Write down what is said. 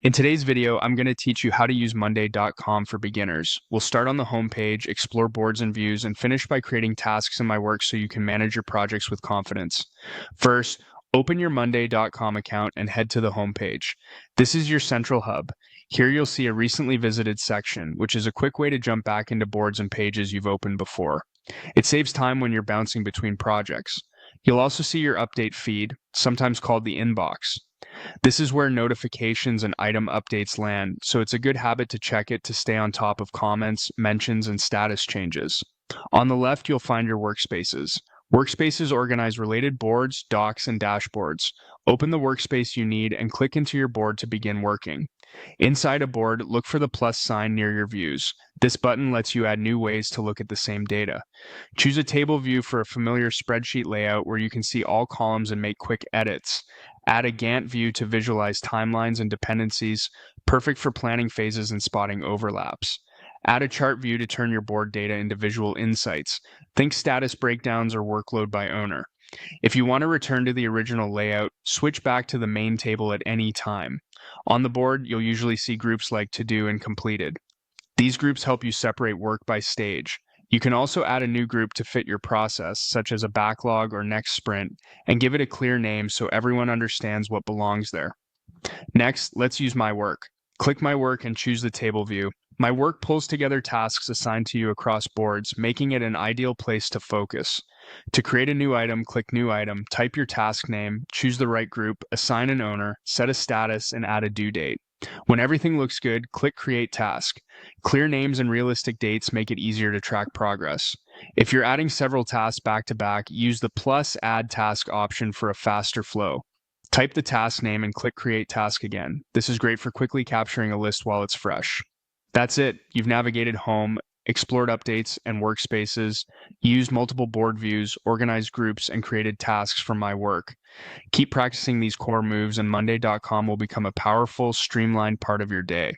In today's video, I'm going to teach you how to use Monday.com for beginners. We'll start on the home page, explore boards and views, and finish by creating tasks in my work so you can manage your projects with confidence. First, open your Monday.com account and head to the home page. This is your central hub. Here you'll see a recently visited section, which is a quick way to jump back into boards and pages you've opened before. It saves time when you're bouncing between projects. You'll also see your update feed, sometimes called the inbox. This is where notifications and item updates land, so it's a good habit to check it to stay on top of comments, mentions, and status changes. On the left, you'll find your workspaces. Workspaces organize related boards, docs, and dashboards. Open the workspace you need and click into your board to begin working. Inside a board, look for the plus sign near your views. This button lets you add new ways to look at the same data. Choose a table view for a familiar spreadsheet layout where you can see all columns and make quick edits. Add a Gantt view to visualize timelines and dependencies, perfect for planning phases and spotting overlaps. Add a chart view to turn your board data into visual insights. Think status breakdowns or workload by owner. If you want to return to the original layout, switch back to the main table at any time. On the board, you'll usually see groups like To Do and Completed. These groups help you separate work by stage. You can also add a new group to fit your process, such as a backlog or next sprint, and give it a clear name so everyone understands what belongs there. Next, let's use My Work. Click My Work and choose the table view. My Work pulls together tasks assigned to you across boards, making it an ideal place to focus. To create a new item, click New Item, type your task name, choose the right group, assign an owner, set a status, and add a due date. When everything looks good, click Create Task. Clear names and realistic dates make it easier to track progress. If you're adding several tasks back to back, use the plus Add Task option for a faster flow. Type the task name and click Create Task again. This is great for quickly capturing a list while it's fresh. That's it. You've navigated home, explored updates and workspaces, used multiple board views, organized groups, and created tasks from My Work. Keep practicing these core moves, and Monday.com will become a powerful, streamlined part of your day.